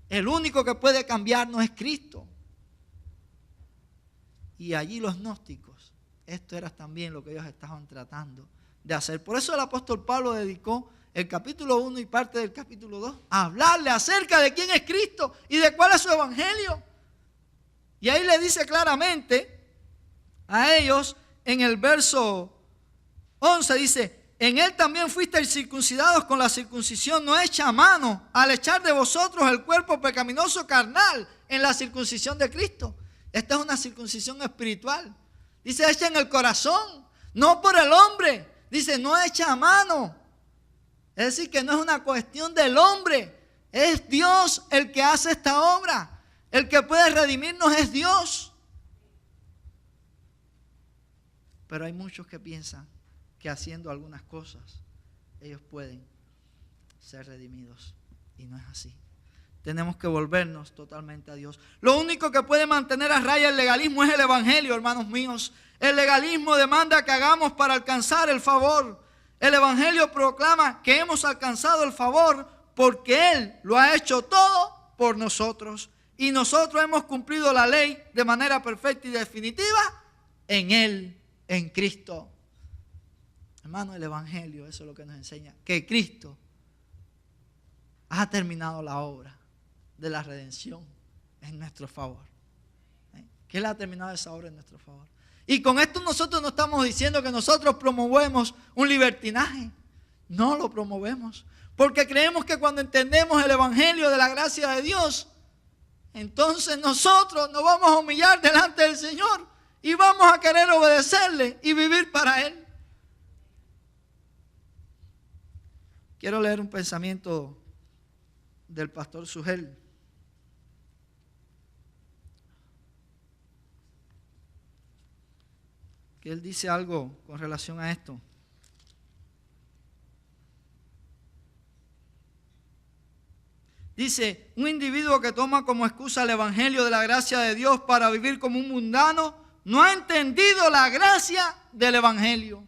El único que puede cambiarnos es Cristo. Y allí los gnósticos, esto era también lo que ellos estaban tratando de hacer. Por eso el apóstol Pablo dedicó el capítulo 1 y parte del capítulo 2 a hablarle acerca de quién es Cristo y de cuál es su evangelio. Y ahí le dice claramente a ellos en el verso 11, dice, en él también fuisteis circuncidados con la circuncisión no hecha a mano, al echar de vosotros el cuerpo pecaminoso carnal en la circuncisión de Cristo. Esta es una circuncisión espiritual. Dice, hecha en el corazón, no por el hombre. Dice, no hecha a mano. Es decir, que no es una cuestión del hombre. Es Dios el que hace esta obra. El que puede redimirnos es Dios. Pero hay muchos que piensan que haciendo algunas cosas ellos pueden ser redimidos, y no es así. Tenemos que volvernos totalmente a Dios. Lo único que puede mantener a raya el legalismo es el evangelio, hermanos míos. El legalismo demanda que hagamos para alcanzar el favor. El evangelio proclama que hemos alcanzado el favor porque Él lo ha hecho todo por nosotros, y nosotros hemos cumplido la ley de manera perfecta y definitiva en Él, en Cristo. Hermano, el evangelio, eso es lo que nos enseña, que Cristo ha terminado la obra de la redención en nuestro favor. Que Él ha terminado esa obra en nuestro favor. Y con esto nosotros no estamos diciendo que nosotros promovemos un libertinaje. No lo promovemos. Porque creemos que cuando entendemos el evangelio de la gracia de Dios, entonces nosotros nos vamos a humillar delante del Señor y vamos a querer obedecerle y vivir para Él. Quiero leer un pensamiento del pastor Sugel. Que él dice algo con relación a esto. Dice, un individuo que toma como excusa el evangelio de la gracia de Dios para vivir como un mundano, no ha entendido la gracia del evangelio.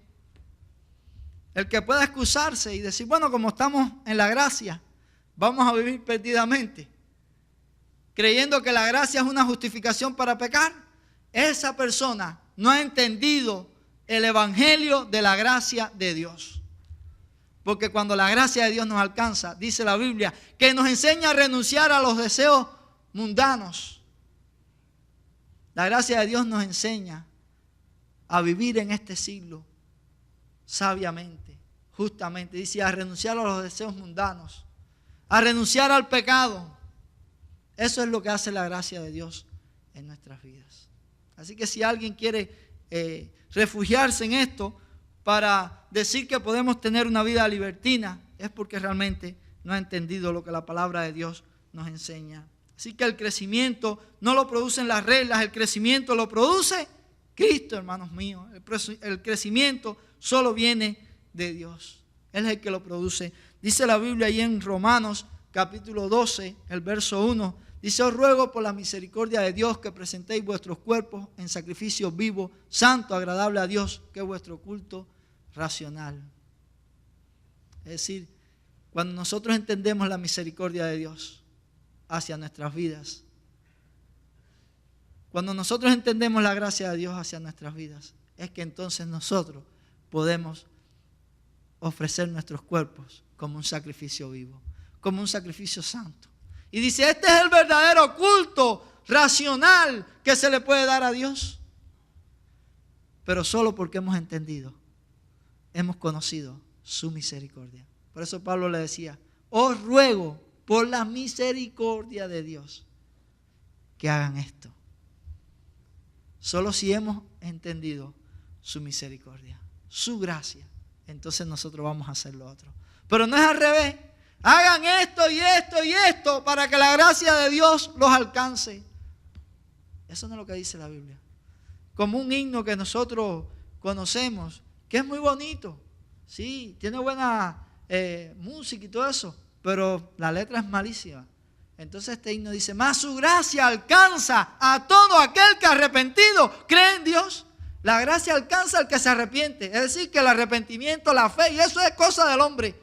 El que pueda excusarse y decir, bueno, como estamos en la gracia, vamos a vivir perdidamente, creyendo que la gracia es una justificación para pecar, esa persona no ha entendido el evangelio de la gracia de Dios. Porque cuando la gracia de Dios nos alcanza, dice la Biblia, que nos enseña a renunciar a los deseos mundanos. La gracia de Dios nos enseña a vivir en este siglo sabiamente, justamente. Dice, a renunciar a los deseos mundanos, a renunciar al pecado. Eso es lo que hace la gracia de Dios en nuestras vidas. Así que si alguien quiere refugiarse en esto para decir que podemos tener una vida libertina, es porque realmente no ha entendido lo que la palabra de Dios nos enseña. Así que el crecimiento no lo producen las reglas, el crecimiento lo produce Cristo, hermanos míos. El crecimiento solo viene de Dios. Él es el que lo produce. Dice la Biblia ahí en Romanos capítulo 12, el verso 1. Dice, os ruego por la misericordia de Dios que presentéis vuestros cuerpos en sacrificio vivo, santo, agradable a Dios, que es vuestro culto racional. Es decir, cuando nosotros entendemos la misericordia de Dios hacia nuestras vidas, cuando nosotros entendemos la gracia de Dios hacia nuestras vidas, es que entonces nosotros podemos ofrecer nuestros cuerpos como un sacrificio vivo, como un sacrificio santo. Y dice, este es el verdadero culto racional que se le puede dar a Dios. Pero solo porque hemos entendido, hemos conocido su misericordia. Por eso Pablo le decía, os ruego por la misericordia de Dios que hagan esto. Solo si hemos entendido su misericordia, su gracia, entonces nosotros vamos a hacer lo otro. Pero no es al revés. Hagan esto y esto y esto para que la gracia de Dios los alcance. Eso no es lo que dice la Biblia. Como un himno que nosotros conocemos, que es muy bonito. Sí, tiene buena música y todo eso, pero la letra es malísima. Entonces este himno dice, mas su gracia alcanza a todo aquel que arrepentido cree en Dios. La gracia alcanza al que se arrepiente. Es decir, que el arrepentimiento, la fe, y eso es cosa del hombre.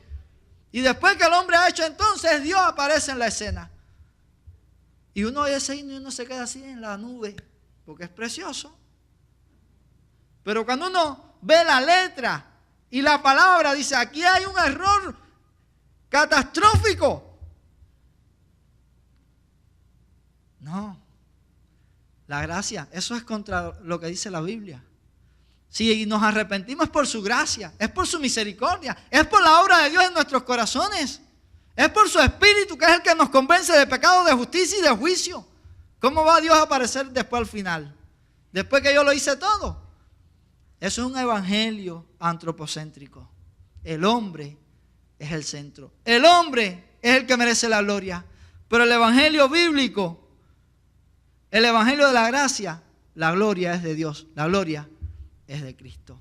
Y después que el hombre ha hecho, entonces Dios aparece en la escena. Y uno oye ese himno y uno se queda así en la nube, porque es precioso. Pero cuando uno ve la letra y la palabra, dice, aquí hay un error catastrófico. No, la gracia, eso es contra lo que dice la Biblia. Si nos arrepentimos es por su gracia, es por su misericordia, es por la obra de Dios en nuestros corazones, es por su Espíritu que es el que nos convence de pecado, de justicia y de juicio. ¿Cómo va Dios a aparecer después al final? Después que yo lo hice todo. Eso es un evangelio antropocéntrico. El hombre es el centro. El hombre es el que merece la gloria. Pero el evangelio bíblico, el evangelio de la gracia, la gloria es de Dios, la gloria es de Cristo.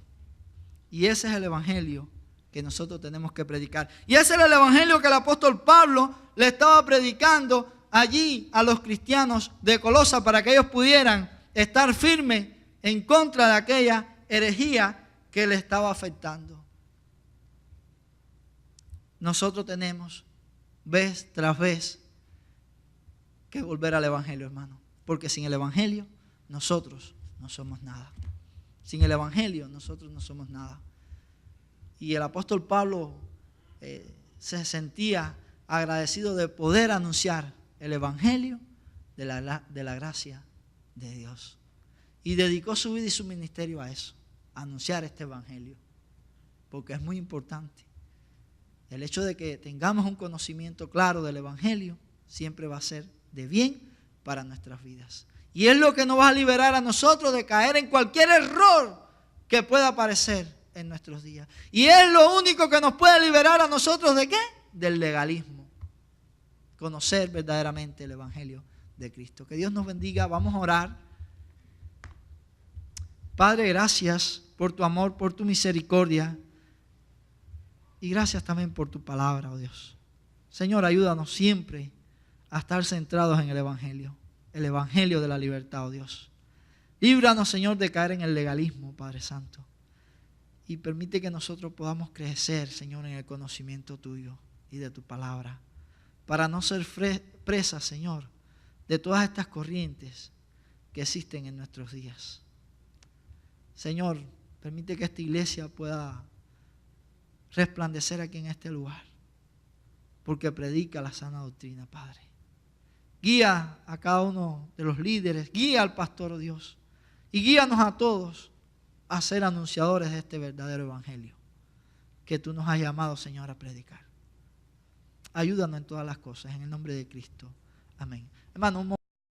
Y ese es el evangelio que nosotros tenemos que predicar. Y ese era el evangelio que el apóstol Pablo le estaba predicando allí a los cristianos de Colosa para que ellos pudieran estar firmes en contra de aquella herejía que le estaba afectando. Nosotros tenemos vez tras vez que volver al evangelio, hermano. Porque sin el evangelio nosotros no somos nada. Sin el evangelio nosotros no somos nada. Y el apóstol Pablo se sentía agradecido de poder anunciar el evangelio de la gracia de Dios. Y dedicó su vida y su ministerio a eso, a anunciar este evangelio. Porque es muy importante. El hecho de que tengamos un conocimiento claro del evangelio siempre va a ser de bien para nuestras vidas. Y es lo que nos va a liberar a nosotros de caer en cualquier error que pueda aparecer en nuestros días. Y es lo único que nos puede liberar a nosotros ¿de qué? Del legalismo. Conocer verdaderamente el evangelio de Cristo. Que Dios nos bendiga. Vamos a orar. Padre, gracias por tu amor, por tu misericordia. Y gracias también por tu palabra, oh Dios. Señor, ayúdanos siempre a estar centrados en el evangelio de la libertad, oh Dios. Líbranos, Señor, de caer en el legalismo, Padre Santo. Y permite que nosotros podamos crecer, Señor, en el conocimiento tuyo y de tu palabra. Para no ser presas, Señor, de todas estas corrientes que existen en nuestros días. Señor, permite que esta iglesia pueda resplandecer aquí en este lugar, porque predica la sana doctrina, Padre. Guía a cada uno de los líderes, guía al pastor, oh Dios, y guíanos a todos a ser anunciadores de este verdadero evangelio que tú nos has llamado, Señor, a predicar. Ayúdanos en todas las cosas, en el nombre de Cristo. Amén. Hermano,